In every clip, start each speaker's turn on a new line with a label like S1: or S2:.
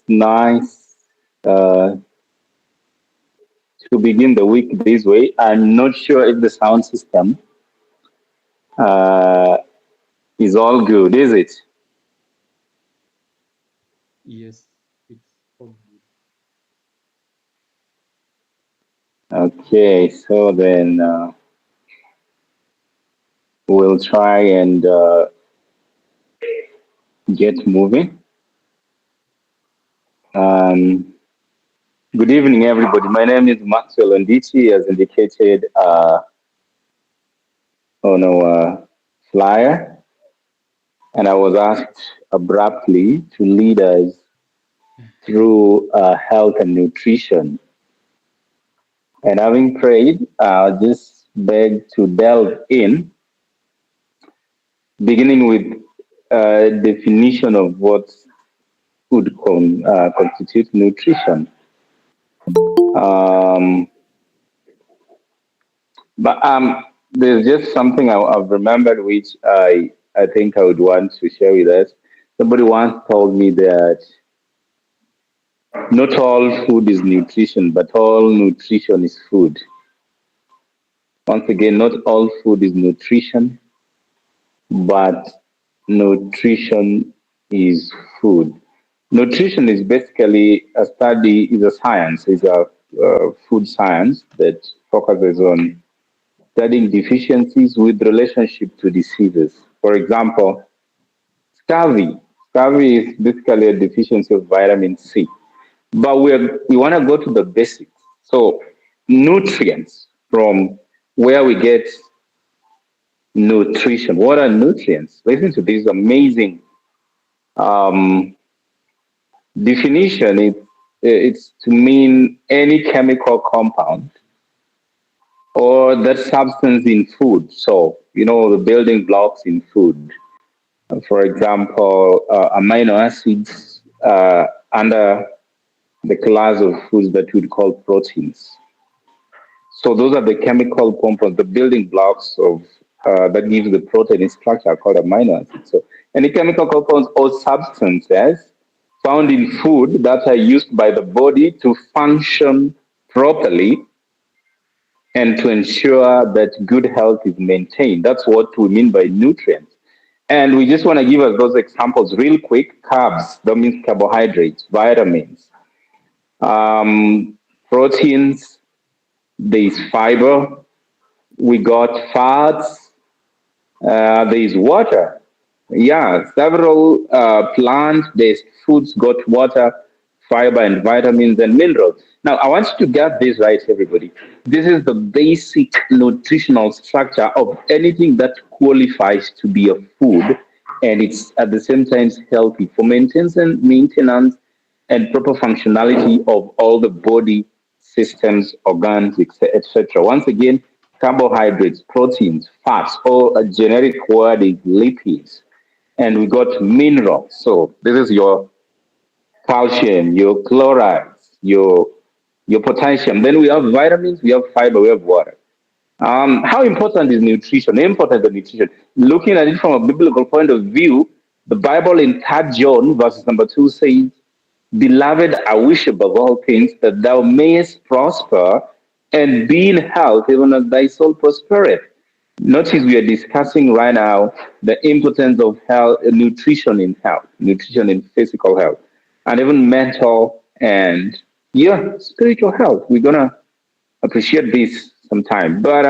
S1: nice uh, to begin the week this way. I'm not sure if the sound system uh, is all good, is it?
S2: Yes, it's all good.
S1: Okay, so then we'll try and get moving. Um, Good evening, everybody. My name is Maxwell Ondichi, as indicated on our flyer, and I was asked abruptly to lead us through health and nutrition. And having prayed, I just beg to delve in, beginning with definition of what constitute nutrition. Um, but there's just something I've remembered which I think I would want to share with us. Somebody once told me that not all food is nutrition, but all nutrition is food. Once again, not all food is nutrition, but nutrition is food. Nutrition is basically a study, is a science, is a food science that focuses on studying deficiencies with relationship to diseases. For example, scurvy. Scurvy is basically a deficiency of vitamin C. But we want to go to the basics. So, nutrients from where we get nutrition. What are nutrients? Listen to this amazing um, definition. It's to mean any chemical compound or that substance in food. So, the building blocks in food. For example, amino acids under the class of foods that we'd call proteins. So those are the chemical compounds, the building blocks of that gives the protein its structure called amino acids. So any chemical compounds or substances found in food that are used by the body to function properly and to ensure that good health is maintained. That's what we mean by nutrients. And we just want to give us those examples real quick. Carbs, that means carbohydrates, vitamins, proteins, there's fiber, we got fats, there's water. Yeah, several plant-based foods got water, fiber, and vitamins and minerals. Now, I want you to get this right, everybody. This is the basic nutritional structure of anything that qualifies to be a food, and it's at the same time healthy for maintenance and proper functionality of all the body systems, organs, etc. Once again, carbohydrates, proteins, fats, or a generic word is lipids. And we got minerals. So this is your calcium, your chlorides, your potassium. Then we have vitamins, we have fiber, we have water. How important is nutrition? Important is nutrition. Looking at it from a biblical point of view, the Bible in 3 John, verses number 2 says, Beloved, I wish above all things that thou mayest prosper and be in health, even as thy soul prospereth. Notice we are discussing right now the importance of health, nutrition in physical health, and even mental and spiritual health. We're gonna appreciate this sometime. But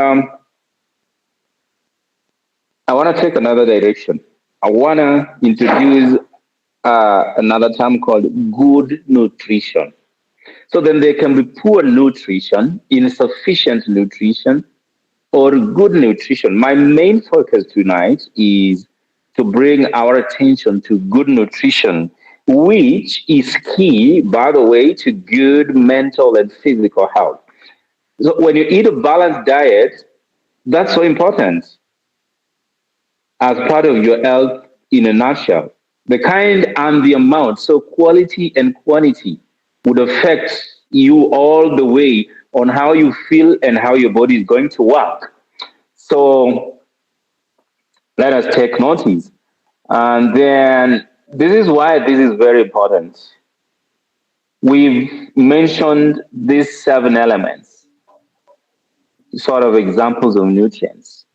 S1: I want to take another direction. I want to introduce another term called good nutrition. So then there can be poor nutrition, insufficient nutrition, or good nutrition. My main focus tonight is to bring our attention to good nutrition, which is key, by the way, to good mental and physical health. So when you eat a balanced diet, that's so important as part of your health in a nutshell. The kind and the amount, so quality and quantity, would affect you all the way on how you feel and how your body is going to work. So let us take notice. And then this is why this is very important. We've mentioned these seven elements, sort of examples of nutrients.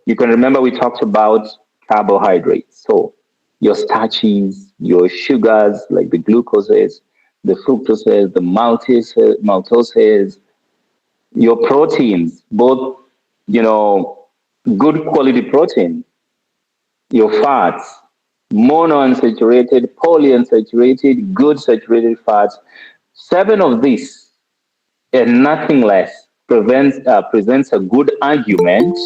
S1: You can remember we talked about carbohydrates. So your starches, your sugars like the glucoses, the fructoses, the maltoses, your proteins, both, good quality protein, your fats, monounsaturated, polyunsaturated, good saturated fats. Seven of these and nothing less presents a good argument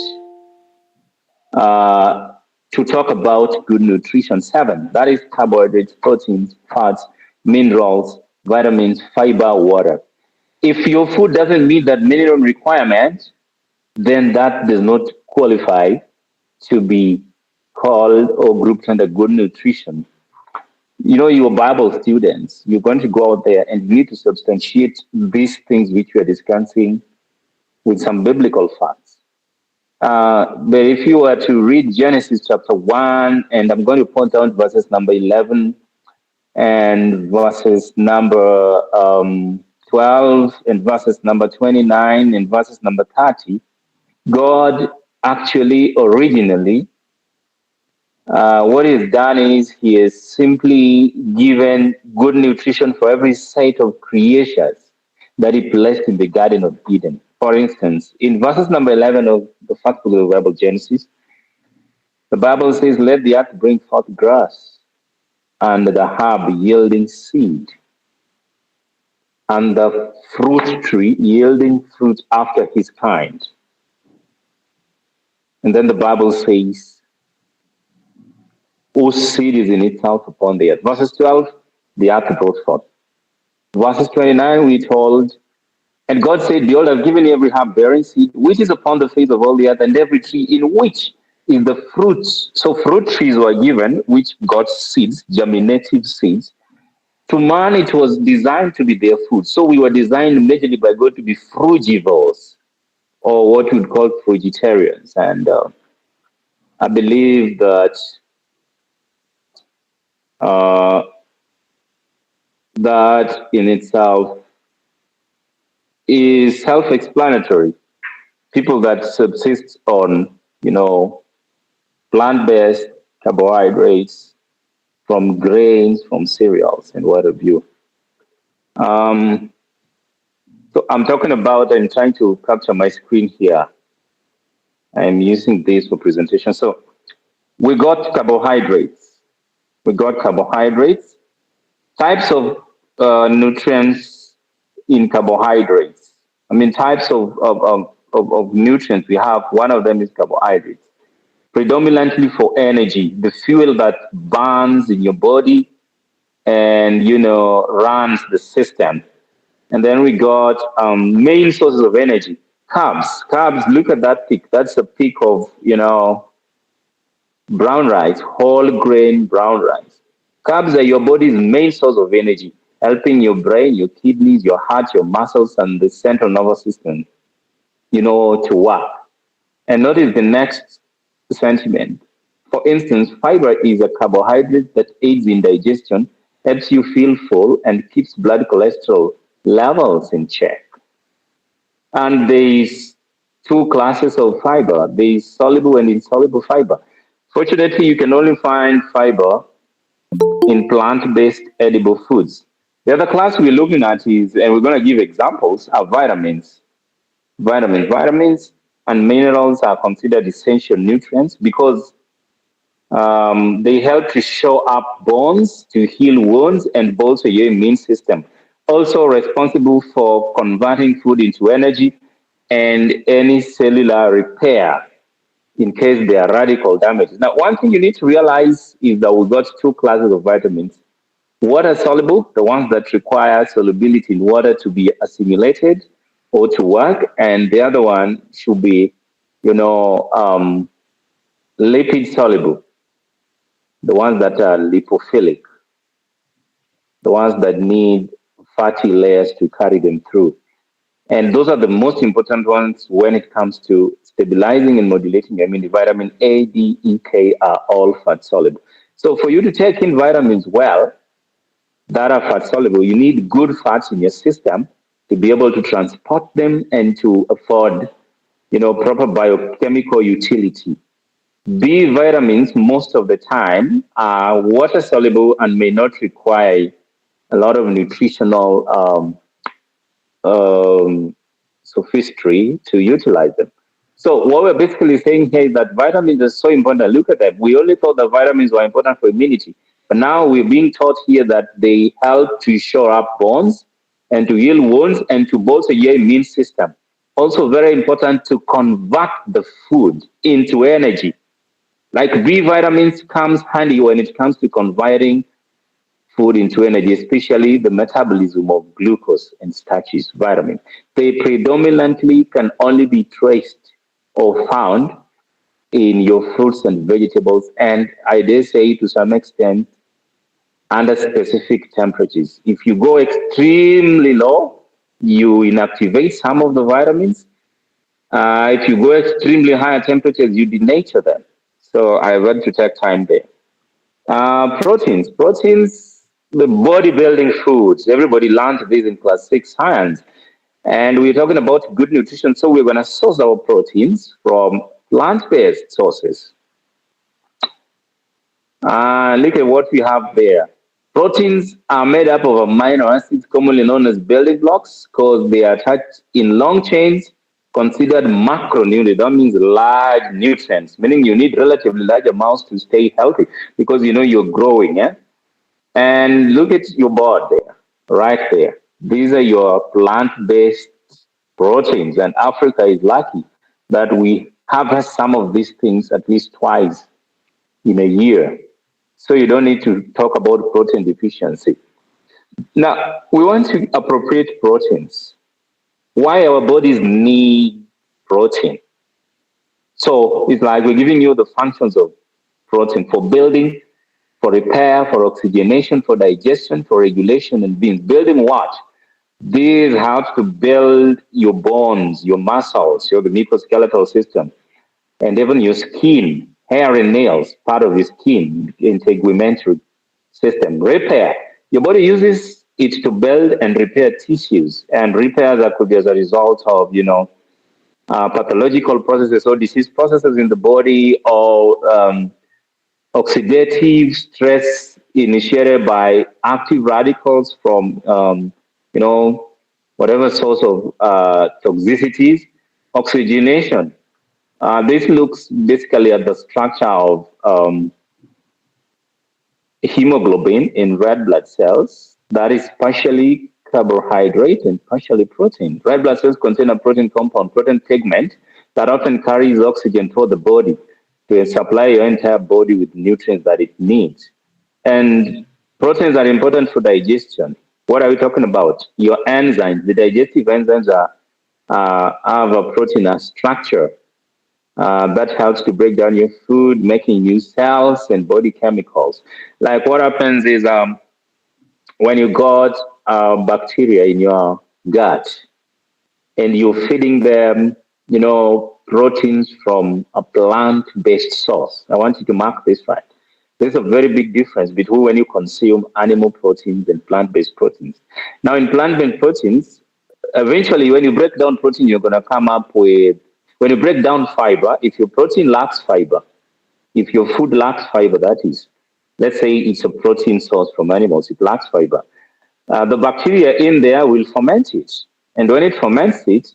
S1: uh, to talk about good nutrition. Seven, that is carbohydrates, proteins, fats, minerals, vitamins, fiber, water. If your food doesn't meet that minimum requirement, then that does not qualify to be called or grouped under good nutrition. You're Bible students. You're going to go out there and you need to substantiate these things which we are discussing with some biblical facts. But if you were to read Genesis chapter 1, and I'm going to point out verses number 11 and verses number 12 and verses number 29 and verses number 30, God actually originally, what he's done is he has simply given good nutrition for every site of creatures that he placed in the Garden of Eden. For instance, in verses number 11 of the first book of the Bible, Genesis, the Bible says, "Let the earth bring forth grass, and the herb yielding seed, and the fruit tree yielding fruit after his kind." And then the Bible says, "Whose seed is in itself upon the earth." Verses 12, the earth brought forth. Verses 29, we told, "And God said, Behold, I've given you every herb bearing seed, which is upon the face of all the earth, and every tree in which is the fruits." So fruit trees were given, which got seeds, germinative seeds. To man, it was designed to be their food. So we were designed majorly by God to be frugivores, or what we'd call fruitarians. And I believe that uh, that in itself is self-explanatory. People that subsist on, plant-based carbohydrates from grains, from cereals, and what have you. Um, so I'm talking about, I'm trying to capture my screen here. I'm using this for presentation. So we got carbohydrates. We got carbohydrates, types of nutrients in carbohydrates. I mean, types of nutrients we have. One of them is carbohydrates, predominantly for energy, the fuel that burns in your body and, runs the system. And then we got main sources of energy, carbs. Carbs, look at that peak. That's a peak of, brown rice, whole grain brown rice. Carbs are your body's main source of energy, helping your brain, your kidneys, your heart, your muscles, and the central nervous system, to work. And notice the next sentiment. For instance, fiber is a carbohydrate that aids in digestion, helps you feel full, and keeps blood cholesterol levels in check. And there's two classes of fiber. There's soluble and insoluble fiber. Fortunately, you can only find fiber in plant-based edible foods. The other class we're looking at is, and we're going to give examples, are vitamins. Vitamins and minerals are considered essential nutrients because they help to show up bones, to heal wounds, and bolster your immune system. Also responsible for converting food into energy and any cellular repair in case there are radical damages. Now, one thing you need to realize is that we've got two classes of vitamins. Water soluble, the ones that require solubility in water to be assimilated or to work, and the other one should be, lipid soluble, the ones that are lipophilic, the ones that need fatty layers to carry them through. And those are the most important ones when it comes to stabilizing and modulating. I mean, the vitamin A, D, E, K are all fat soluble. So for you to take in vitamins well, that are fat soluble. You need good fats in your system to be able to transport them and to afford, proper biochemical utility. B vitamins, most of the time, are water soluble and may not require a lot of nutritional um, sophistry to utilize them. So what we're basically saying here is that vitamins are so important. Look at that. We only thought that vitamins were important for immunity, but now we're being taught here that they help to shore up bones and to heal wounds and to bolster your immune system. Also very important to convert the food into energy. Like B vitamins comes handy when it comes to converting food into energy, especially the metabolism of glucose and starches, vitamin. They predominantly can only be traced or found in your fruits and vegetables, and I dare say to some extent under specific temperatures. If you go extremely low, you inactivate some of the vitamins. If you go extremely higher temperatures, you denature them. So I want to take time there. Proteins, the bodybuilding foods. Everybody learned this in class six science. And we're talking about good nutrition. So we're going to source our proteins from plant based sources. Look at what we have there. Proteins are made up of amino acids, commonly known as building blocks, because they are attached in long chains considered macronutrients. That means large nutrients, meaning you need relatively large amounts to stay healthy because you're growing. Yeah? And look at your board there, right there. These are your plant based proteins, and Africa is lucky that we harvest some of these things at least twice in a year. So you don't need to talk about protein deficiency. Now, we want to appropriate proteins. Why our bodies need protein? So it's like we're giving you the functions of protein for building, for repair, for oxygenation, for digestion, for regulation, and being. Building what? These help to build your bones, your muscles, your musculoskeletal system, and even your skin, hair and nails, part of the skin, integumentary system. Repair. Your body uses it to build and repair tissues, and repair that could be as a result of, pathological processes or disease processes in the body or oxidative stress initiated by active radicals from, whatever source of toxicities. Oxygenation. This looks basically at the structure of hemoglobin in red blood cells that is partially carbohydrate and partially protein. Red blood cells contain a protein compound, protein pigment, that often carries oxygen for the body to supply your entire body with nutrients that it needs. And proteins are important for digestion. What are we talking about? Your enzymes, the digestive enzymes have a protein structure that helps to break down your food, making new cells and body chemicals. Like what happens is when you got bacteria in your gut and you're feeding them, proteins from a plant-based source. I want you to mark this right. There's a very big difference between when you consume animal proteins and plant-based proteins. Now, in plant-based proteins, eventually, when you break down protein, you're going to come up with, when you break down fiber, if your protein lacks fiber, if your food lacks fiber, that is, let's say it's a protein source from animals, it lacks fiber, the bacteria in there will ferment it. And when it ferments it,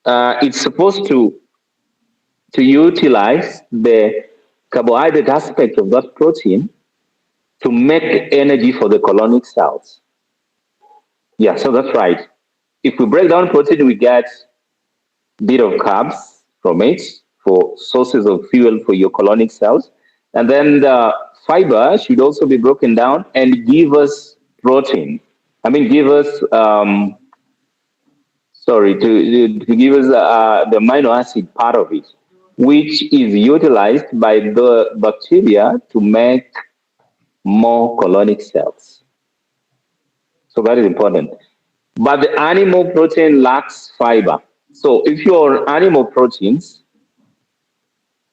S1: it's supposed to utilize the carbohydrate aspect of that protein to make energy for the colonic cells. Yeah, so that's right. If we break down protein, we get bit of carbs from it for sources of fuel for your colonic cells. And then the fiber should also be broken down and give us protein. I mean, give us, to give us the amino acid part of it, which is utilized by the bacteria to make more colonic cells. So that is important. But the animal protein lacks fiber. So if you're animal proteins,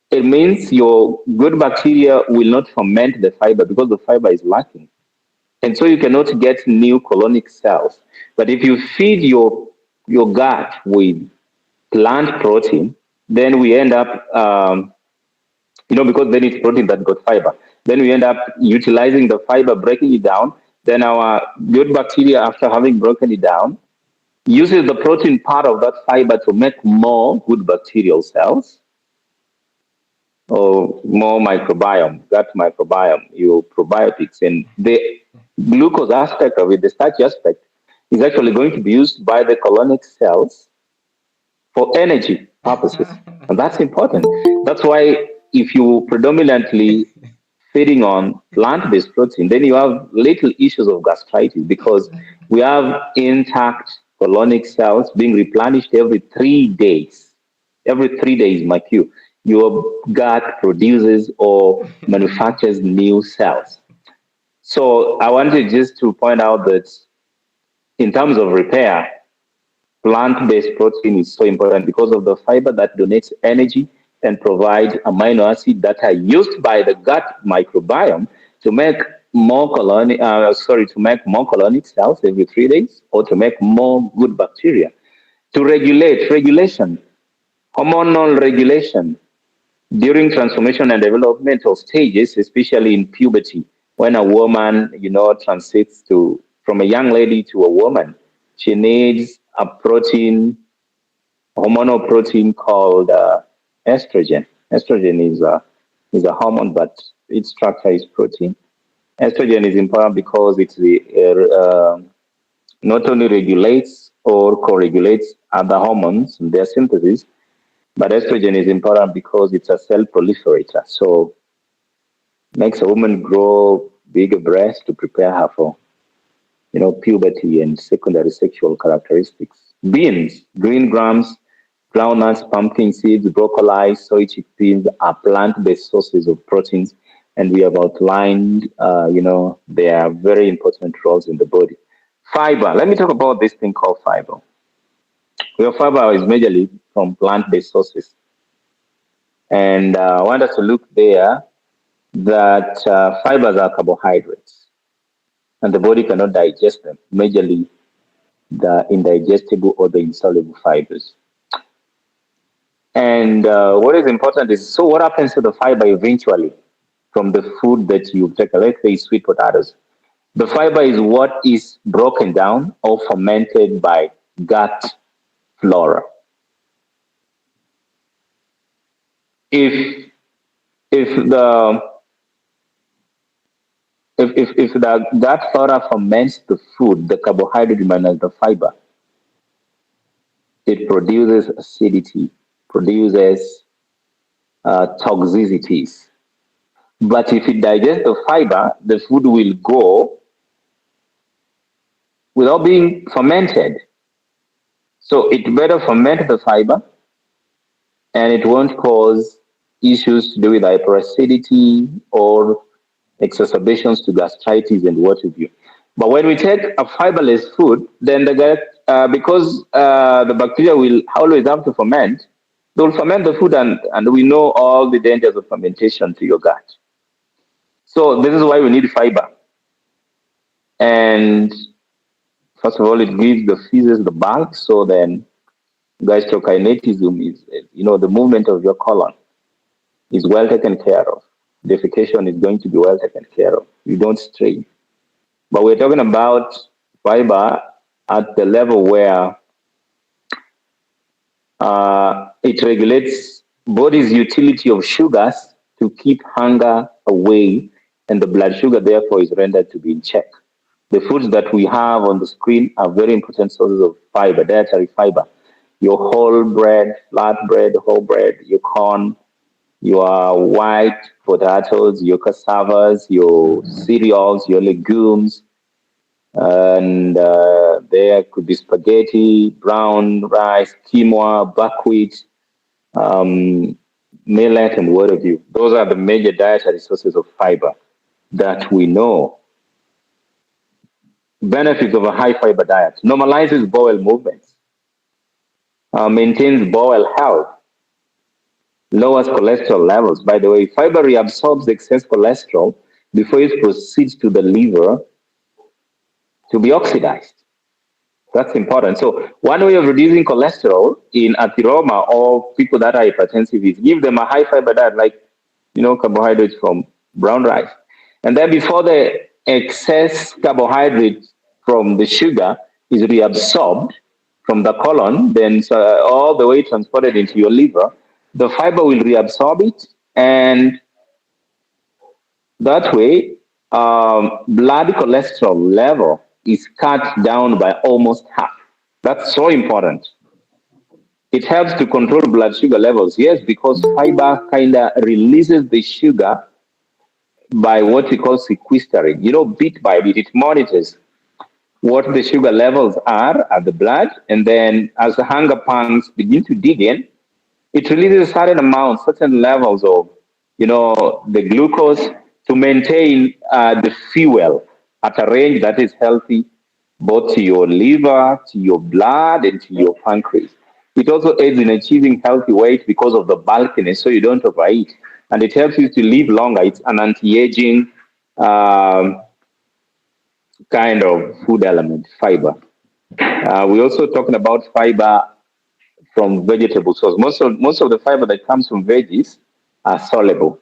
S1: it means your good bacteria will not ferment the fiber because the fiber is lacking. and so you cannot get new colonic cells. But if you feed your gut with plant protein, then we end up, because then it's protein that got fiber. Then we end up utilizing the fiber, breaking it down. Then our good bacteria, after having broken it down, uses the protein part of that fiber to make more good bacterial cells or more microbiome, gut microbiome, your probiotics. And the glucose aspect of it, the starch aspect, is actually going to be used by the colonic cells for energy purposes. And that's important. That's why if you predominantly feeding on plant-based protein, then you have little issues of gastritis because we have intact colonic cells being replenished every 3 days. Every 3 days, my cue, your gut produces or manufactures new cells. So I wanted just to point out that in terms of repair, plant-based protein is so important because of the fiber that donates energy and provides amino acids that are used by the gut microbiome to make to make more colonic cells every 3 days, or to make more good bacteria, to regulation, hormonal regulation during transformation and developmental stages, especially in puberty, when a woman, transits to from a young lady to a woman, she needs a protein, hormonal protein called estrogen. Estrogen is a hormone, but its structure is protein. Estrogen is important because not only regulates or co-regulates other hormones, their synthesis, but estrogen is important because it's a cell proliferator. So makes a woman grow bigger breasts to prepare her for, puberty and secondary sexual characteristics. Beans, green grams, groundnuts, pumpkin seeds, broccoli, soy chickpeas are plant-based sources of proteins, and we have outlined, their very important roles in the body. Fiber. Let me talk about this thing called fiber. Well, fiber is majorly from plant-based sources, and I want us to look there that fibers are carbohydrates, and the body cannot digest them. Majorly, the indigestible or the insoluble fibers. And what is important is, so what happens to the fiber eventually from the food that you take? Let's say sweet potatoes. The fiber is what is broken down or fermented by gut flora. If if the if the gut flora ferments the food, the carbohydrate minus the fiber, it produces acidity, produces toxicities. But if it digests the fiber, the food will go without being fermented. So it better ferment the fiber, and it won't cause issues to do with hyperacidity or exacerbations to gastritis and what have you. But when we take a fiberless food, then the gut, because the bacteria will always have to ferment, they'll ferment the food, and we know all the dangers of fermentation to your gut. So this is why we need fiber. And first of all, it gives the feces the bulk, so then gastrokinetism is, the movement of your colon is well taken care of. Defecation is going to be well taken care of. You don't strain. But we're talking about fiber at the level where it regulates body's utility of sugars to keep hunger away, and the blood sugar, therefore, is rendered to be in check. The foods that we have on the screen are very important sources of fiber, dietary fiber. Your whole bread, flat bread, whole bread, your corn, your white potatoes, your cassavas, your cereals, your legumes, and there could be spaghetti, brown rice, quinoa, buckwheat, um, millet, and what have you. Those are the major dietary sources of fiber that we know. Benefits of a high fiber diet: normalizes bowel movements, maintains bowel health, lowers cholesterol levels. By the way, fiber reabsorbs excess cholesterol before it proceeds to the liver to be oxidized. That's important. So one way of reducing cholesterol in atheroma or people that are hypertensive is give them a high fiber diet, like carbohydrates from brown rice, and then before the excess carbohydrate from the sugar is reabsorbed from the colon, then all the way transported into your liver, the fiber will reabsorb it, and that way, blood cholesterol level is cut down by almost half. That's so important. It helps to control blood sugar levels, yes, because fiber kind of releases the sugar by what we call sequestering. Bit by bit, it monitors what the sugar levels are at the blood, and then as the hunger pangs begin to dig in, it releases a certain amount, certain levels of, the glucose to maintain the fuel at a range that is healthy, both to your liver, to your blood, and to your pancreas. It also aids in achieving healthy weight because of the bulkiness, so you don't overeat. And it helps you to live longer. It's an anti-aging kind of food element, fiber. We're also talking about fiber from vegetable source. Most of the fiber that comes from veggies are soluble,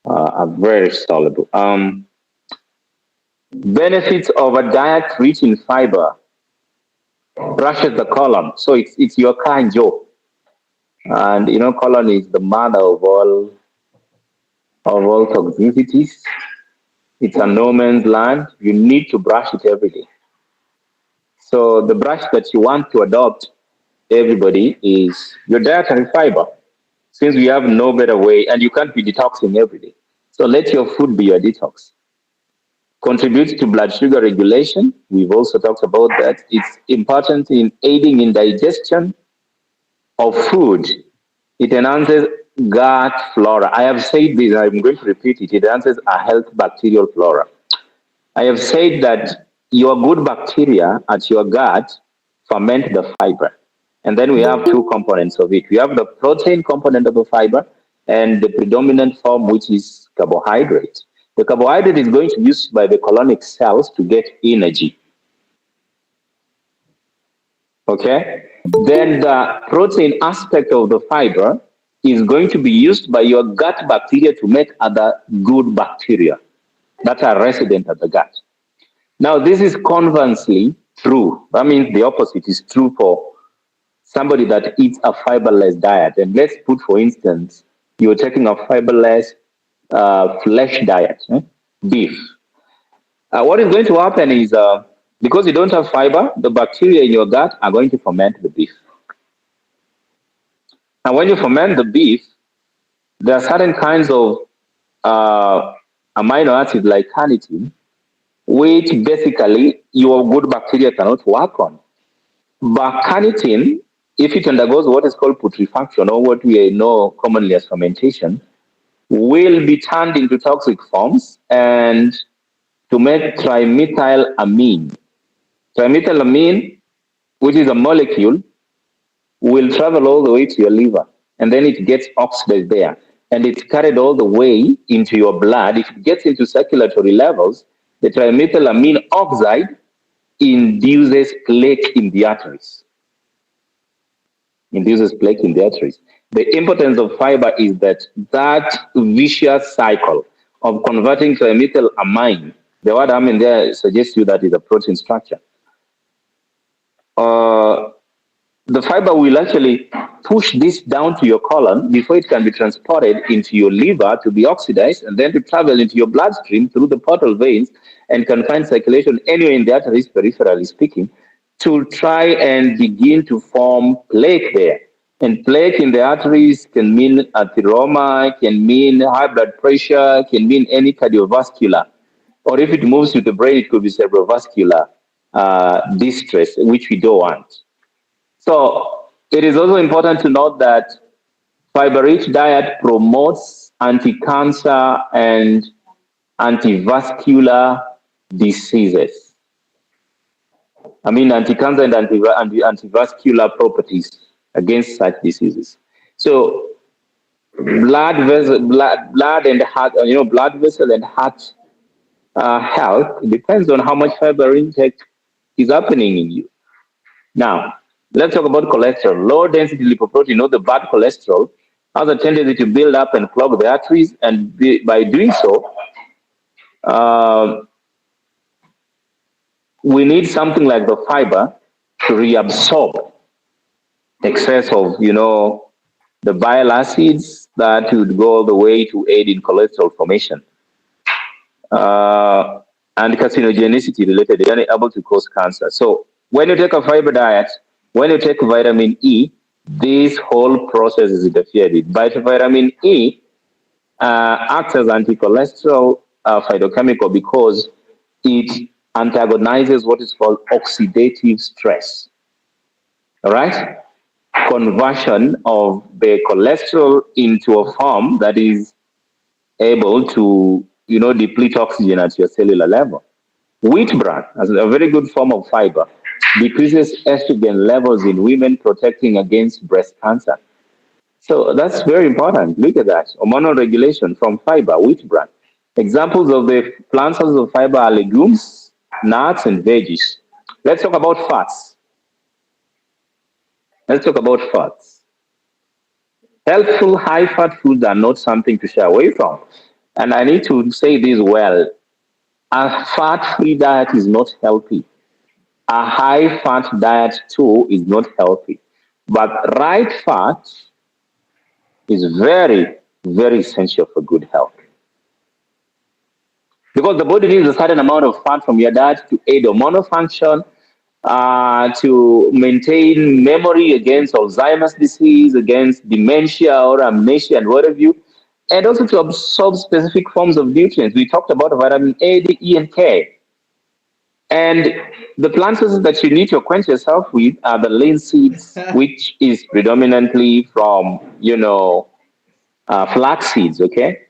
S1: are very soluble. Benefits of a diet rich in fiber: brushes the colon, so it's your kanjo, and colon is the mother of all toxicities. It's a no man's land. You need to brush it every day. So the brush that you want to adopt, everybody, is your dietary fiber, since we have no better way, and you can't be detoxing every day. So let your food be your detox. Contributes to blood sugar regulation. We've also talked about that. It's important in aiding in digestion of food. It enhances gut flora. I have said this, I'm going to repeat it. It enhances a healthy bacterial flora. I have said that your good bacteria at your gut ferment the fiber. And then we have two components of it. We have the protein component of the fiber and the predominant form, which is carbohydrate. The carbohydrate is going to be used by the colonic cells to get energy. Okay? Then the protein aspect of the fiber is going to be used by your gut bacteria to make other good bacteria that are resident at the gut. Now, this is conversely true. That means the opposite is true for somebody that eats a fiberless diet. And let's put, for instance, you're taking a fiberless flesh diet, beef. What is going to happen is because you don't have fiber, the bacteria in your gut are going to ferment the beef. And when you ferment the beef, there are certain kinds of amino acids like carnitine, which basically your good bacteria cannot work on. But carnitine, if it undergoes what is called putrefaction, or what we know commonly as fermentation, will be turned into toxic forms and to make trimethylamine. Trimethylamine, which is a molecule, will travel all the way to your liver, and then it gets oxidized there, and it's carried all the way into your blood. If it gets into circulatory levels, the trimethylamine oxide induces plaque in the arteries. The importance of fiber is that vicious cycle of converting trimethylamine, the word amine there suggests you that is a protein structure. The fiber will actually push this down to your colon before it can be transported into your liver to be oxidized and then to travel into your bloodstream through the portal veins and can find circulation anywhere in the arteries, peripherally speaking, to try and begin to form plaque there. And plaque in the arteries can mean atheroma, can mean high blood pressure, can mean any cardiovascular. Or if it moves to the brain, it could be cerebrovascular distress, which we don't want. So it is also important to note that fiber-rich diet promotes anti-cancer and anti-vascular diseases. I mean, anti-cancer and anti-vascular properties against such diseases. So blood vessel and heart, blood vessel and heart health depends on how much fiber intake is happening in you. Now, let's talk about cholesterol. Low density lipoprotein, or the bad cholesterol, has a tendency to build up and clog the arteries, and by doing so, uh, we need something like the fiber to reabsorb excess of, the bile acids that would go all the way to aid in cholesterol formation, uh, and carcinogenicity related, they are able to cause cancer. So when you take a fiber diet, when you take vitamin E, this whole process is interfered with. But vitamin E acts as anti-cholesterol phytochemical because it antagonizes what is called oxidative stress. All right, conversion of the cholesterol into a form that is able to, deplete oxygen at your cellular level. Wheat bran, as a very good form of fiber, decreases estrogen levels in women, protecting against breast cancer. So that's very important. Look at that. Hormonal regulation from fiber, wheat bran. Examples of the plant sources of fiber are legumes, nuts, and veggies. Let's talk about fats. Let's talk about fats. Healthful high fat foods are not something to shy away from. And I need to say this well. A fat free diet is not healthy. A high fat diet too is not healthy. But right fat is very, very essential for good health. Because the body needs a certain amount of fat from your diet to aid hormonal function, to maintain memory against Alzheimer's disease, against dementia or amnesia and what have you, and also to absorb specific forms of nutrients. We talked about vitamin A, D, E, and K. And the plant sources that you need to acquaint yourself with are the linseeds, which is predominantly from, flax seeds, okay?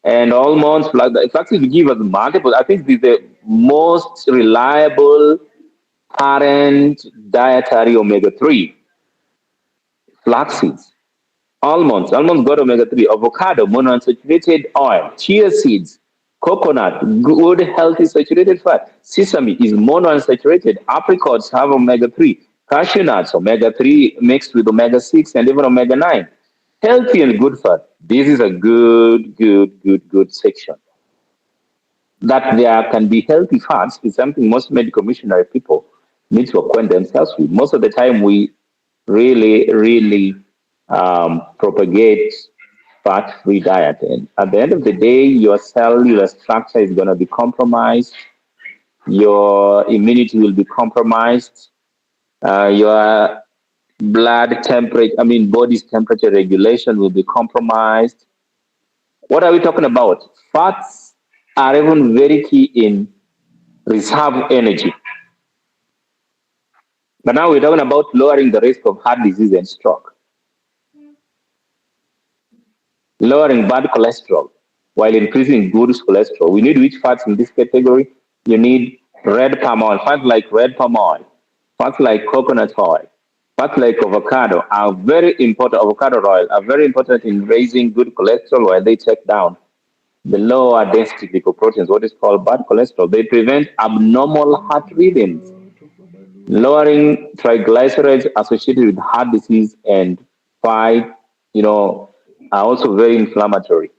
S1: And almonds, flaxseed give us multiple. I think the most reliable parent dietary omega-3, flax seeds. Almonds got omega-3, avocado, monounsaturated oil, chia seeds, coconut, good healthy saturated fat. Sesame is monounsaturated. Apricots have omega-3. Cashew nuts, omega-3 mixed with omega-6 and even omega-9. Healthy and good fat. This is a good section. That there can be healthy fats is something most medical missionary people need to acquaint themselves with. Most of the time, we really propagate fat-free diet, and at the end of the day, your cellular structure is going to be compromised. Your immunity will be compromised. Your blood temperature, I mean, body's temperature regulation will be compromised. What are we talking about? Fats are even very key in reserve energy. But now we're talking about lowering the risk of heart disease and stroke, lowering bad cholesterol while increasing good cholesterol. We need which fats in this category? You need red palm oil, fats like red palm oil, fats like coconut oil, fats like avocado are very important. Avocado oil are very important in raising good cholesterol while they take down the lower density lipoproteins, what is called bad cholesterol. They prevent abnormal heart rhythms, lowering triglycerides associated with heart disease and fight, are also very inflammatory.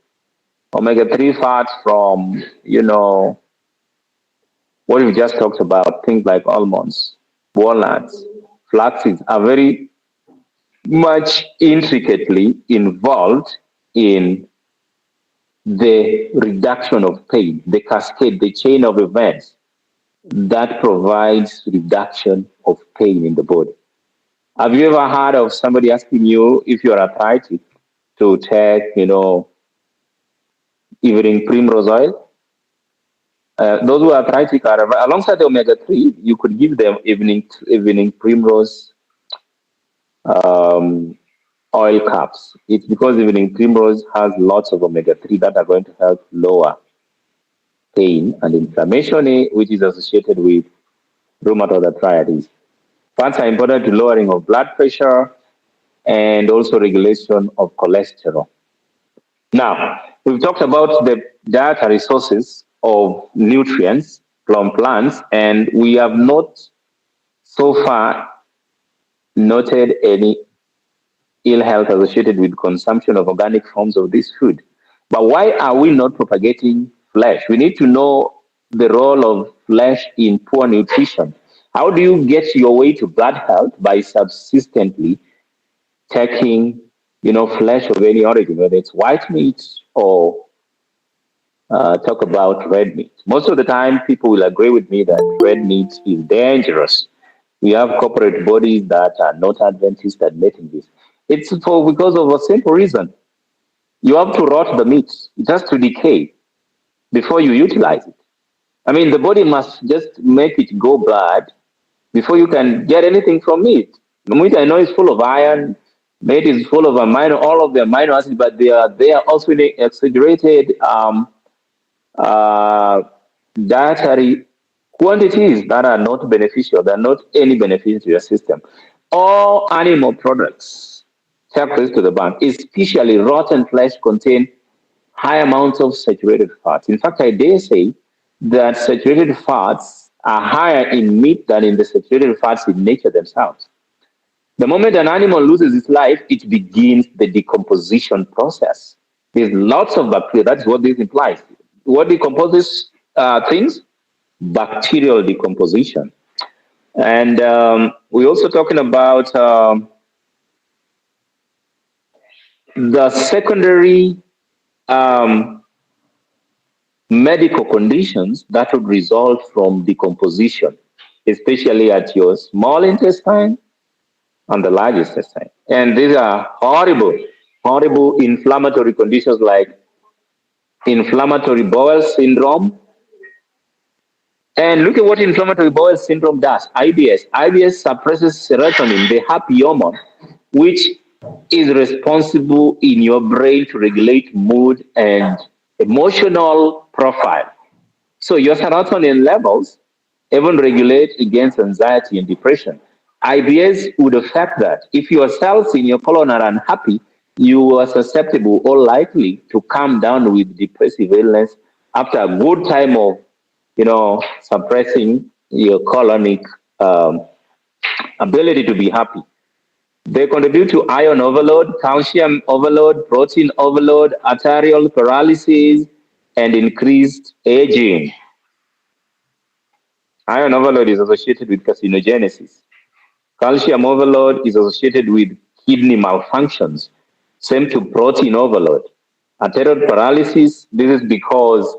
S1: Omega-3 fats from, what we just talked about, things like almonds, walnuts, flax seeds are very much intricately involved in the reduction of pain, the cascade, the chain of events that provides reduction of pain in the body. Have you ever heard of somebody asking you if you're arthritic to take, evening primrose oil? Those who are arthritic are alongside the omega-3. You could give them evening primrose um, oil caps. It's because evening primrose has lots of omega-3 that are going to help lower pain and inflammation, which is associated with rheumatoid arthritis. Fats are important to lowering of blood pressure and also regulation of cholesterol. Now, we've talked about the dietary sources of nutrients from plants, and we have not so far noted any ill health associated with consumption of organic forms of this food. But why are we not propagating flesh? We need to know the role of flesh in poor nutrition. How do you get your way to blood health? By subsistently taking, flesh of any origin, whether it's white meat or talk about red meat. Most of the time, people will agree with me that red meat is dangerous. We have corporate bodies that are not Adventist admitting this. It's for because of a simple reason. You have to rot the meat. It has to decay before you utilize it. I mean, the body must just make it go bad before you can get anything from it. The meat I know is full of iron, meat is full of amino, all of the amino acids, but they are also in exaggerated uh, dietary quantities that are not beneficial, they're not any benefit to your system. All animal products, take this to the bank, especially rotten flesh, contain high amounts of saturated fats. In fact, I dare say that saturated fats are higher in meat than in the saturated fats in nature themselves. The moment an animal loses its life, it begins the decomposition process. There's lots of bacteria. That's what this implies. What decomposes things? Bacterial decomposition. And we're also talking about the secondary um, medical conditions that would result from decomposition, especially at your small intestine and the large intestine. And these are horrible, horrible inflammatory conditions like inflammatory bowel syndrome. And look at what inflammatory bowel syndrome does. IBS. IBS suppresses serotonin, the happy hormone, which is responsible in your brain to regulate mood and emotional profile. So your serotonin levels even regulate against anxiety and depression. IBS would affect that. If your cells in your colon are unhappy, you are susceptible or likely to come down with depressive illness after a good time of, suppressing your colonic um, ability to be happy. They contribute to iron overload, calcium overload, protein overload, arterial paralysis, and increased aging. Iron overload is associated with carcinogenesis. Calcium overload is associated with kidney malfunctions. Same to protein overload. Arterial paralysis, this is because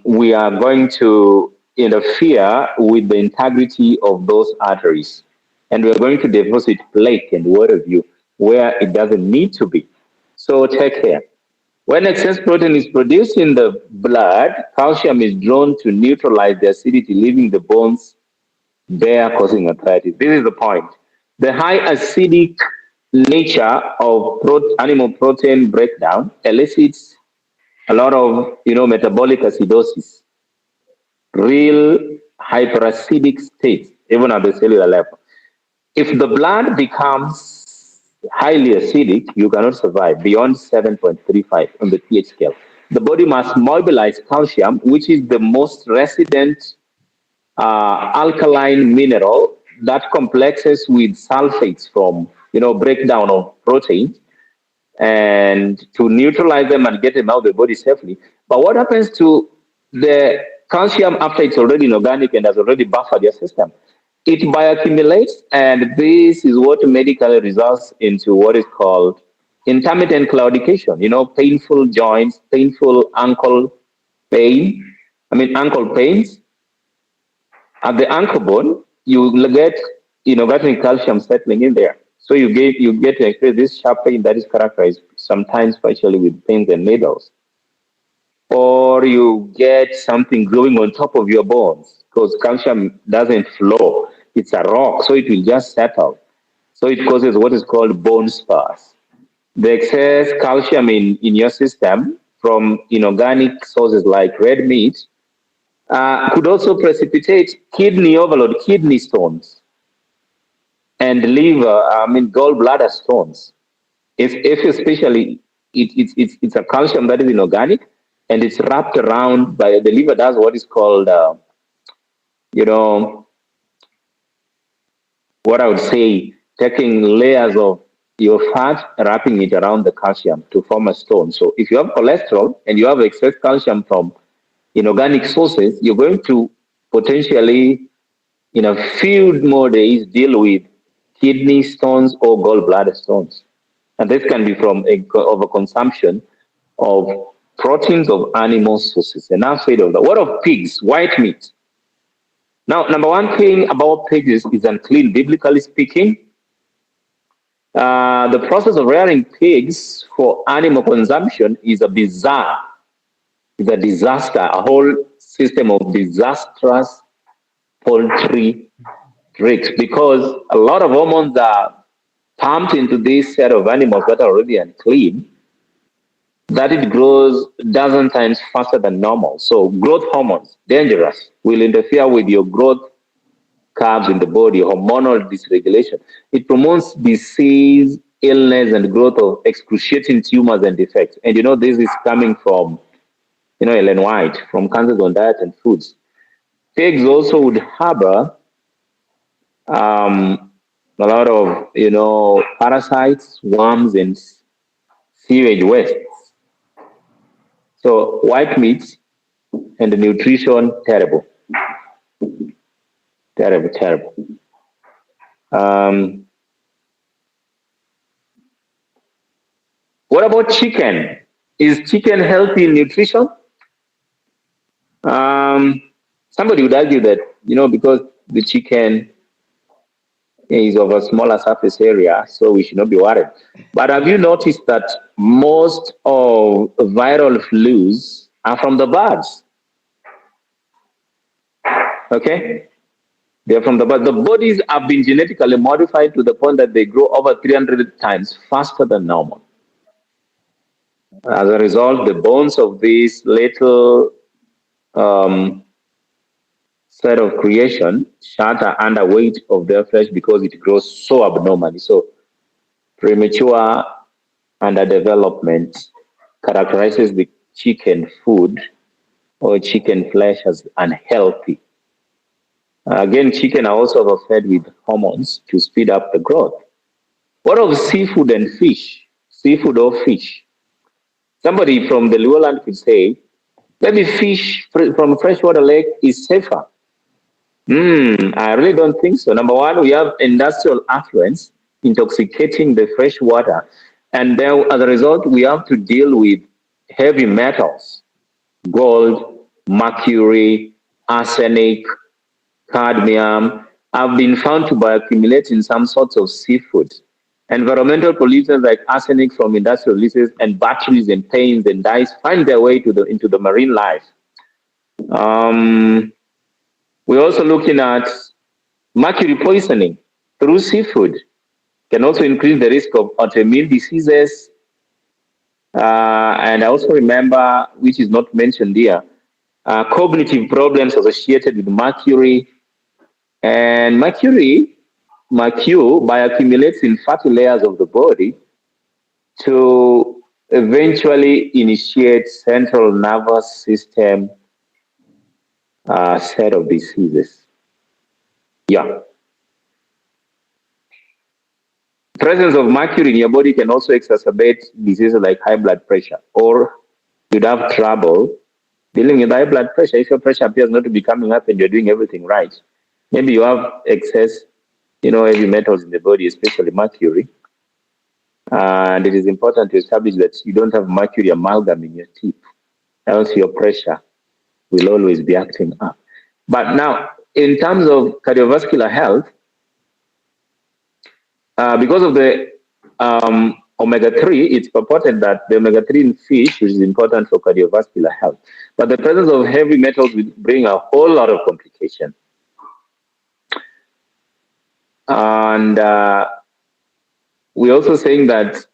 S1: we are going to interfere with the integrity of those arteries. And we're going to deposit plaque and what have you where it doesn't need to be. So take care. When excess protein is produced in the blood, calcium is drawn to neutralize the acidity, leaving the bones bare, causing arthritis. This is the point. The high acidic nature of animal protein breakdown elicits a lot of metabolic acidosis, real hyperacidic states, even at the cellular level. If the blood becomes highly acidic, you cannot survive beyond 7.35 on the pH scale. The body must mobilize calcium, which is the most resident alkaline mineral that complexes with sulfates from breakdown of proteins and to neutralize them and get them out of the body safely. But what happens to the calcium after it's already inorganic and has already buffered your system? It bioaccumulates, and this is what medically results into what is called intermittent claudication. Painful joints, painful ankle pain. I mean, ankle pains at the ankle bone. You get vitamin calcium settling in there. So you get to experience this sharp pain that is characterized sometimes partially with pins and needles. Or you get something growing on top of your bones because calcium doesn't flow. It's a rock, so it will just settle. So it causes what is called bone spurs. The excess calcium in your system from inorganic sources like red meat could also precipitate kidney overload, kidney stones, and liver, gallbladder stones. If especially it's a calcium that is inorganic and it's wrapped around by the liver does what is called, you know, what I would say, taking layers of your fat, wrapping it around the calcium to form a stone. So if you have cholesterol and you have excess calcium from inorganic sources, you're going to potentially, in a few more days, deal with kidney stones or gallbladder stones. And this can be from overconsumption of proteins of animal sources. And I've said of that. What of pigs, white meat? Now, number one thing about pigs is unclean, biblically speaking. The process of rearing pigs for animal consumption is is a disaster, a whole system of disastrous poultry tricks because a lot of hormones are pumped into this set of animals that are already unclean, that it grows dozen times faster than normal. So growth hormones, dangerous, will interfere with your growth curves in the body, hormonal dysregulation. It promotes disease, illness, and growth of excruciating tumors and defects. And this is coming from, Ellen White, from Cancers on Diet and Foods. Pigs also would harbor a lot of, parasites, worms, and sewage waste. So white meat and the nutrition, terrible, terrible, terrible. Um, what about chicken? Is chicken healthy in nutrition? Um, Somebody would argue that, because the chicken is of a smaller surface area, so we should not be worried. But have you noticed that most of viral flus are from the birds? Okay? They're from the birds. The bodies have been genetically modified to the point that they grow over 300 times faster than normal. As a result, the bones of these little um, set of creation shatter under weight of their flesh because it grows so abnormally. So premature underdevelopment characterizes the chicken food or chicken flesh as unhealthy. Again, chicken are also overfed with hormones to speed up the growth. What of seafood and fish? Seafood or fish? Somebody from the Luo land could say, maybe fish from a freshwater lake is safer. I really don't think so. Number one, we have industrial affluence intoxicating the fresh water. And then as a result, we have to deal with heavy metals, gold, mercury, arsenic, cadmium, have been found to bioaccumulate in some sorts of seafood. Environmental pollutants like arsenic from industrial releases and batteries and paints and dyes find their way into the marine life. Um, we're also looking at mercury poisoning through seafood can also increase the risk of autoimmune diseases. And I also remember, which is not mentioned here, cognitive problems associated with mercury. And mercury bioaccumulates in fatty layers of the body to eventually initiate central nervous system set of diseases. Yeah. Presence of mercury in your body can also exacerbate diseases like high blood pressure, or you'd have trouble dealing with high blood pressure if your pressure appears not to be coming up and you're doing everything right. Maybe you have excess, heavy metals in the body, especially mercury. And it is important to establish that you don't have mercury amalgam in your teeth, else your pressure will always be acting up. But now, in terms of cardiovascular health, because of the omega-3, it's purported that the omega-3 in fish is important for cardiovascular health. But the presence of heavy metals will bring a whole lot of complications. And we're also saying that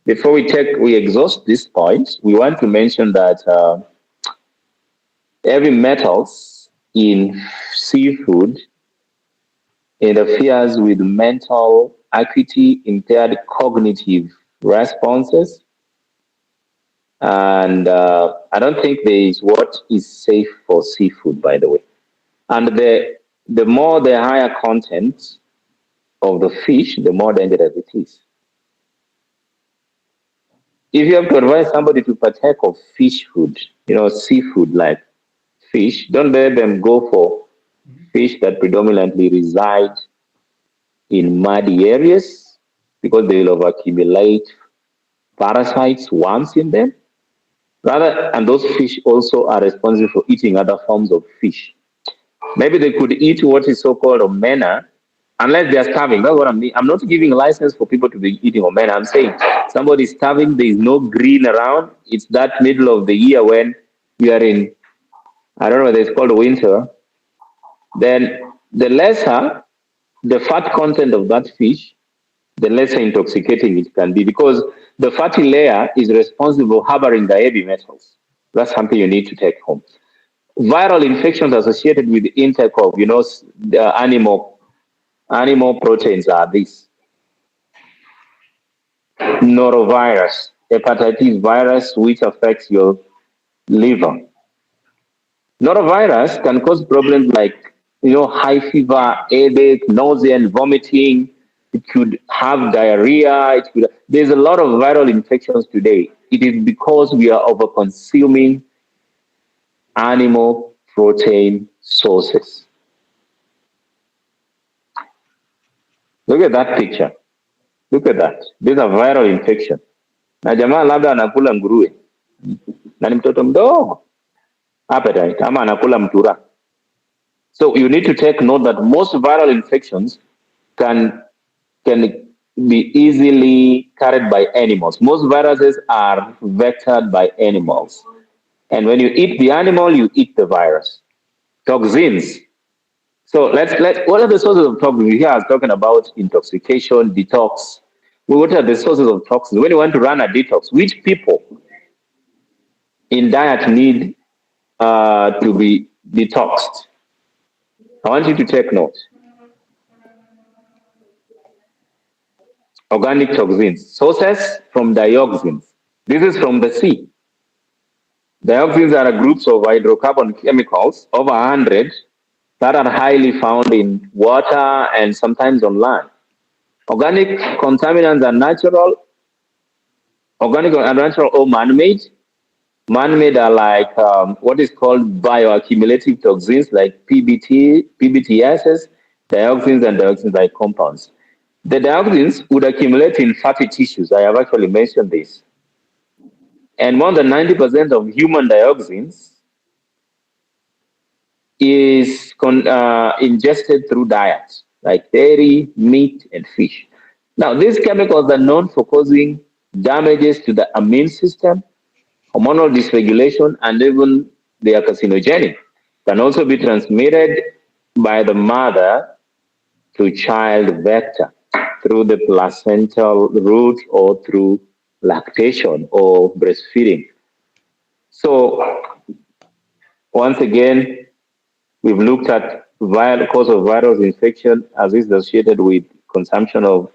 S1: before we exhaust this point, we want to mention that heavy metals in seafood interferes with mental acuity, impaired cognitive responses, And I don't think there is what is safe for seafood, by the way. And the more the higher content of the fish, the more dangerous it is. If you have to advise somebody to partake of fish food, seafood like fish, don't let them go for
S2: Mhm.
S1: fish that predominantly reside in muddy areas because they will accumulate parasites, worms in them. Rather, and those fish also are responsible for eating other forms of fish. Maybe they could eat what is so-called omena, unless they are starving. That's what I mean. I'm not giving license for people to be eating omena. I'm saying somebody is starving, there is no green around. It's that middle of the year when we are in, I don't know whether it's called winter. Then the lesser the fat content of that fish, the lesser intoxicating it can be because the fatty layer is responsible for harboring the heavy metals. That's something you need to take home. Viral infections associated with the intake of, the animal proteins are these: norovirus, hepatitis virus, which affects your liver. Norovirus can cause problems like, high fever, headache, nausea, and vomiting. It could have diarrhea. There's a lot of viral infections today. It is because we are over consuming animal protein sources. Look at that picture. Look at that. These are viral infection. Na jamaa labda anakula nguruwe na ni mtoto mdogo appetite ama anakula mtura. So you need to take note that most viral infections can can be easily carried by animals. Most viruses are vectored by animals. And when you eat the animal, you eat the virus. Toxins. So let's what are the sources of toxins? We here are talking about intoxication, detox. Well, what are the sources of toxins? When you want to run a detox, which people in diet need to be detoxed? I want you to take note. Organic toxins. Sources from dioxins. This is from the sea. Dioxins are groups of hydrocarbon chemicals, over 100, that are highly found in water and sometimes on land. Organic contaminants are natural, organic are natural or man-made. Man-made are like what is called bioaccumulative toxins like PBTSs, dioxins, and dioxins-like compounds. The dioxins would accumulate in fatty tissues. I have actually mentioned this. And more than 90% of human dioxins is ingested through diets like dairy, meat, and fish. Now, these chemicals are known for causing damages to the immune system, hormonal dysregulation, and even they are carcinogenic. Can also be transmitted by the mother to child vector through the placental route or through lactation or breastfeeding. So, once again, we've looked at cause of viral infection as is associated with consumption of,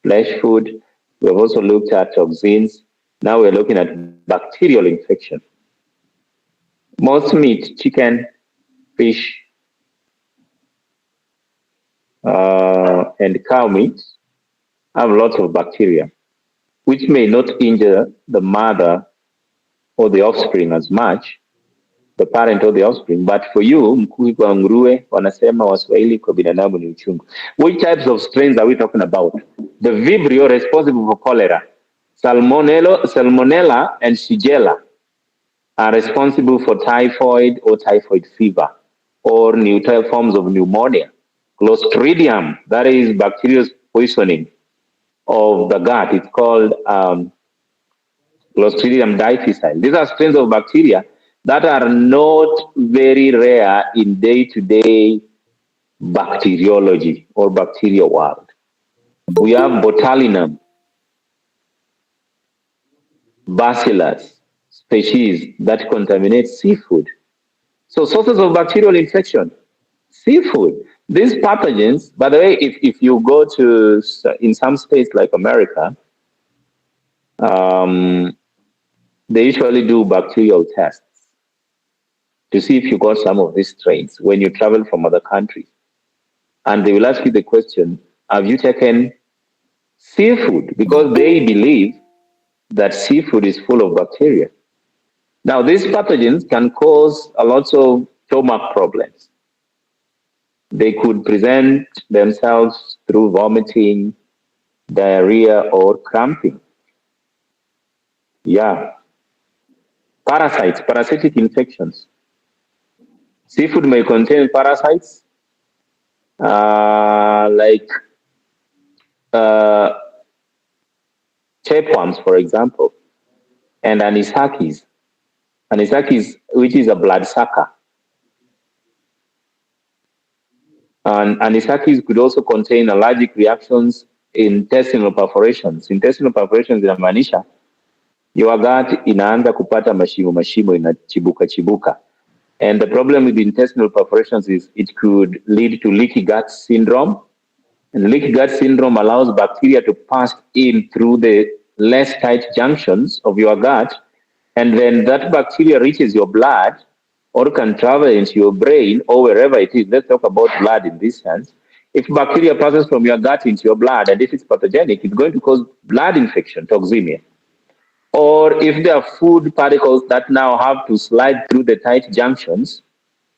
S1: flesh food. We've also looked at toxins. Now we're looking at bacterial infection. Most meat, chicken, fish, and cow meat have lots of bacteria, which may not injure the mother or the offspring as much, the parent or the offspring. But for you, mkui kwa nguruwe, wanasema waswahili kwa binadamu ni uchungu. Which types of strains are we talking about? The Vibrio responsible for cholera, Salmonella and Shigella are responsible for typhoid or typhoid fever or neutral forms of pneumonia. Clostridium, that is bacterial poisoning of the gut. It's called Clostridium difficile. These are strains of bacteria that are not very rare in day-to-day bacteriology or bacterial world. We have botulinum, bacillus species that contaminate seafood. So sources of bacterial infection, seafood. These pathogens, by the way, if you go to in some states like America, um, They usually do bacterial tests to see if you got some of these strains when you travel from other countries. And they will ask you the question, have you taken seafood? Because they believe that seafood is full of bacteria. Now, these pathogens can cause a lot of stomach problems. They could present themselves through vomiting, diarrhea, or cramping. Yeah. Parasites, parasitic infections. Seafood may contain parasites like uh, tapeworms, for example, and anisakis. Anisakis, which is a bloodsucker. And anisakis could also contain allergic reactions, intestinal perforations. Intestinal perforations inamaanisha your gut inaanza kupata mashimo mashimo, inachibuka chibuka. And the problem with intestinal perforations is it could lead to leaky gut syndrome. And leaky gut syndrome allows bacteria to pass in through the less tight junctions of your gut. And then that bacteria reaches your blood or can travel into your brain or wherever it is. Let's talk about blood in this sense. If bacteria passes from your gut into your blood and if it's pathogenic, it's going to cause blood infection, toxemia. Or if there are food particles that now have to slide through the tight junctions,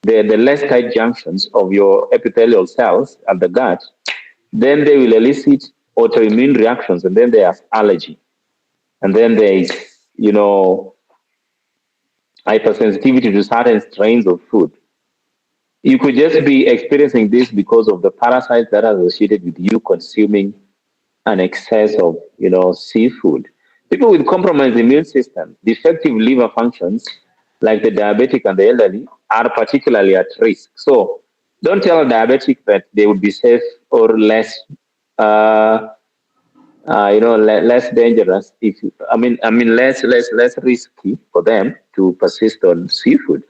S1: the less tight junctions of your epithelial cells at the gut, then they will elicit autoimmune reactions, and then there's allergy. And then there is, you know, hypersensitivity to certain strains of food. You could just be experiencing this because of the parasites that are associated with you consuming an excess of, seafood. People with compromised immune system, defective liver functions, like the diabetic and the elderly, are particularly at risk. So don't tell a diabetic that they would be safe or less, uh, less dangerous. If less risky for them to persist on seafood.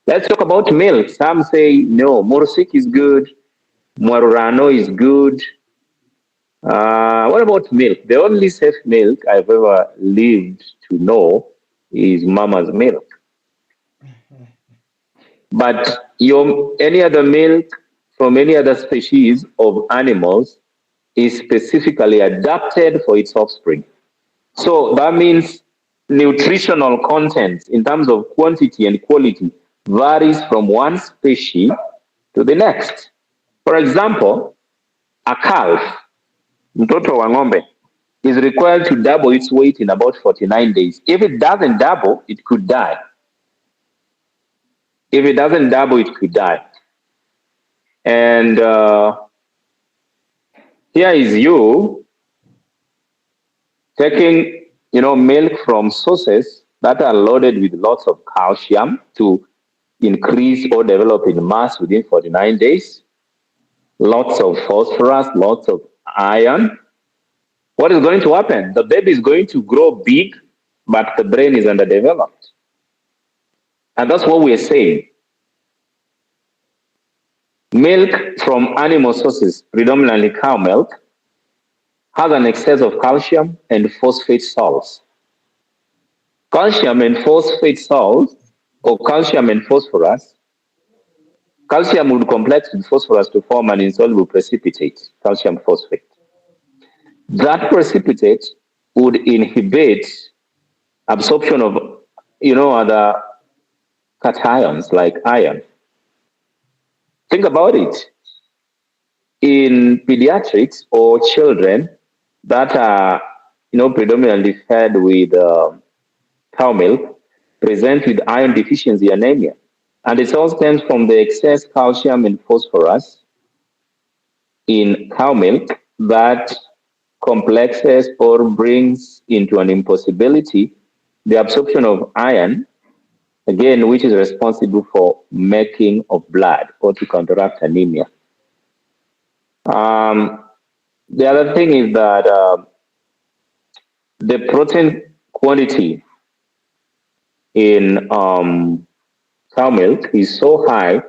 S1: Let's talk about milk. Some say no, Morsik is good, Morano is good, what about milk? The only safe milk I've ever lived to know is mama's milk. But any other milk from any other species of animals is specifically adapted for its offspring. So that means nutritional content in terms of quantity and quality varies from one species to the next. For example, a calf, mtoto wa ng'ombe, is required to double its weight in about 49 days. If it doesn't double, it could die. If it doesn't double, it could die. And here is you taking, milk from sources that are loaded with lots of calcium to increase or develop in mass within 49 days, lots of phosphorus, lots of iron. What is going to happen? The baby is going to grow big, but the brain is underdeveloped. And that's what we're saying. Milk from animal sources, predominantly cow milk, has an excess of calcium and phosphate salts. Calcium and phosphate salts, or calcium and phosphorus, calcium would complex with phosphorus to form an insoluble precipitate, calcium phosphate. That precipitate would inhibit absorption of, other cations like iron. Think about it. In pediatrics or children that are, predominantly fed with cow milk, present with iron deficiency anemia. And it all stems from the excess calcium and phosphorus in cow milk that complexes or brings into an impossibility the absorption of iron, again, which is responsible for making of blood or to counteract anemia. The other thing is that the protein quantity in cow milk is so high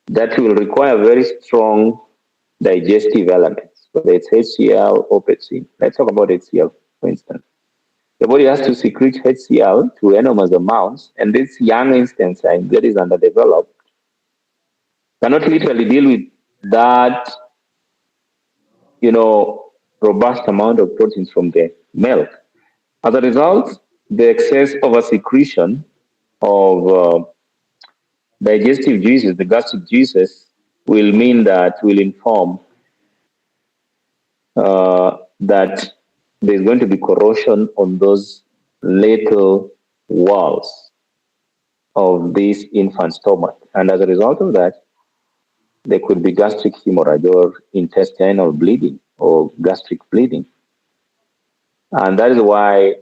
S1: that will require very strong digestive elements, whether it's HCl or pepsin. Let's talk about HCl, for instance. The body has to secrete HCl to enormous amounts, and these young intestine that is underdeveloped cannot literally deal with that, robust amount of proteins from the milk. As a result, the excess over secretion of digestive juices, the gastric juices, will inform that there's going to be corrosion on those little walls of this infant stomach. And as a result of that, there could be gastric hemorrhage or intestinal bleeding or gastric bleeding. And that is why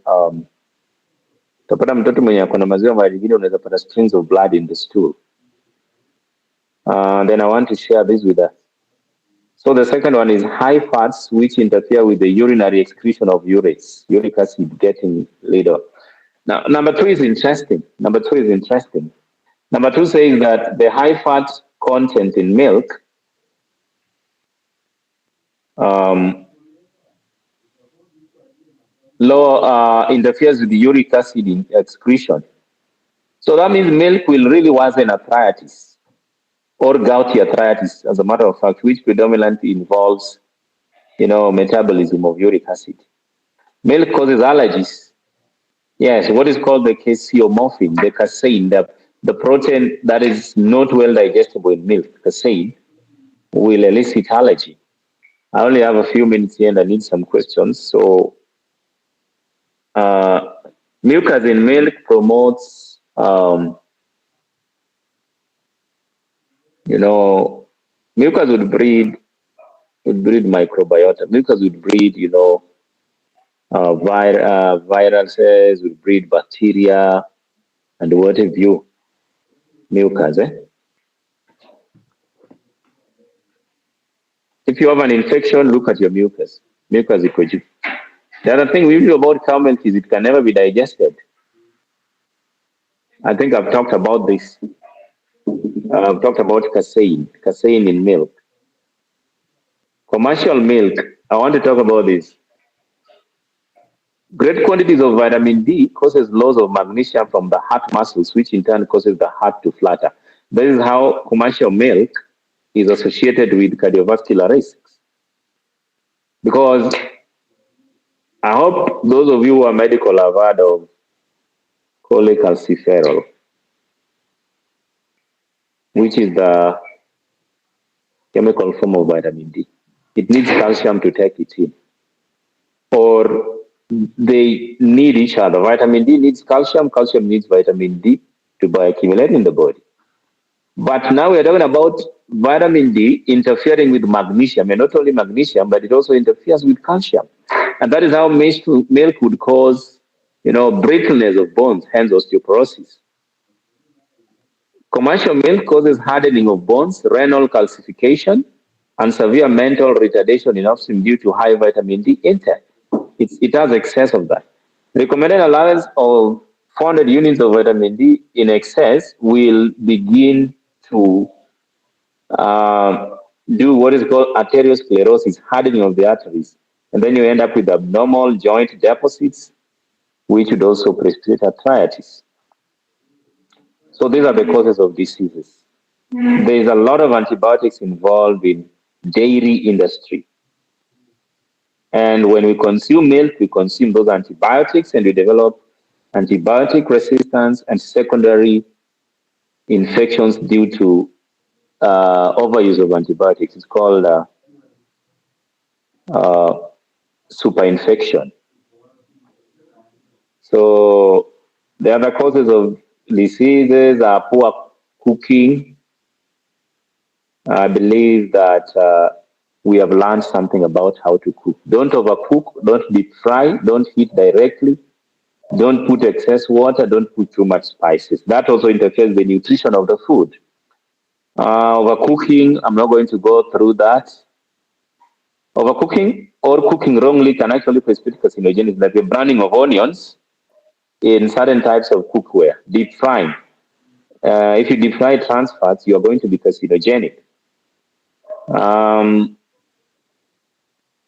S1: utapata mtoto mwenye ako na maziwa mara nyingine unaweza pata streams of blood in the stool. Then I want to share this with us. So the second one is high fats, which interfere with the urinary excretion of urates, uric acid getting later. Now, number two is interesting. Number two says that the high fat content in milk interferes with the uric acid in excretion. So that means milk will really worsen arthritis or gouty arthritis, as a matter of fact, which predominantly involves, metabolism of uric acid. Milk causes allergies. Yes, what is called the caseomorphin, the casein, the protein that is not well digestible in milk, casein, will elicit allergy. I only have a few minutes here and I need some questions. So, mucus in milk promotes, mucus would breed microbiota. Mucus would breed, viruses, would breed bacteria, and what have you. Mucus, If you have an infection, look at your mucus. Mucus is good. The other thing we know about cow milk is it can never be digested. I think I've talked about this. I've talked about casein in milk. Commercial milk, I want to talk about this. Great quantities of vitamin D causes loss of magnesium from the heart muscles, which in turn causes the heart to flutter. This is how commercial milk is associated with cardiovascular risks. Because I hope those of you who are medical have heard of cholecalciferol, which is the chemical form of vitamin D. It needs calcium to take it in. Or they need each other. Vitamin D needs calcium, calcium needs vitamin D to bioaccumulate in the body. But now we're talking about vitamin D interfering with magnesium, and not only magnesium, but it also interferes with calcium. And that is how milk would cause, brittleness of bones, hence osteoporosis. Commercial milk causes hardening of bones, renal calcification, and severe mental retardation in offspring due to high vitamin D intake. It has excess of that. Recommended allowance of 400 units of vitamin D in excess will begin to do what is called arteriosclerosis, hardening of the arteries. And then you end up with abnormal joint deposits, which would also precipitate arthritis. So these are the causes of diseases. There is a lot of antibiotics involved in dairy industry. And when we consume milk, we consume those antibiotics and we develop antibiotic resistance and secondary infections due to overuse of antibiotics. It's called superinfection. So the other causes of diseases are poor cooking. I believe that we have learned something about how to cook. Don't overcook, don't deep fry, don't heat directly, don't put excess water, don't put too much spices. That also interferes with the nutrition of the food. Overcooking, I'm not going to go through that. Overcooking or cooking wrongly can actually precipitate carcinogenesis, like the browning of onions in certain types of cookware. Deep frying. If you deep fry trans fats, you are going to be carcinogenic.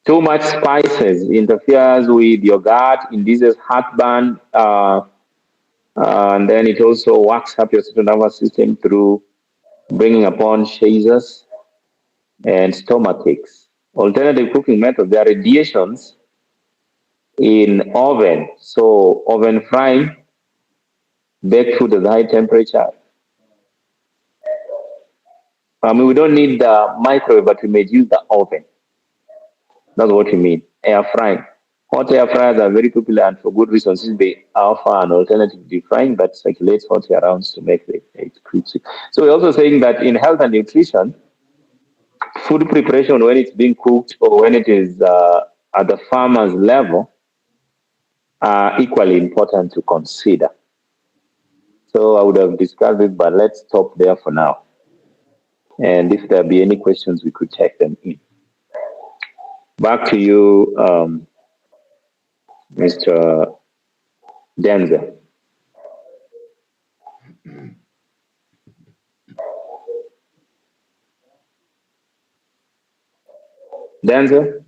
S1: Too much spices interferes with your gut, induces heartburn, and then it also works up your central nervous system through bringing upon chasers and stomach aches. Alternative cooking method, there are radiations in oven. So oven frying, baked food at high temperature. I mean, we don't need the microwave, but we may use the oven. That's what we mean. Air frying. Hot air fryers are very popular and for good reasons. Since they offer an alternative to frying that circulates hot air around to make it crispy. So we're also saying that in health and nutrition, food preparation when it's being cooked or when it is at the farmer's level are equally important to consider. So I would have discussed it, but let's stop there for now. And if there be any questions, we could take them in. Back to you, Mr. Denzel. Denzel?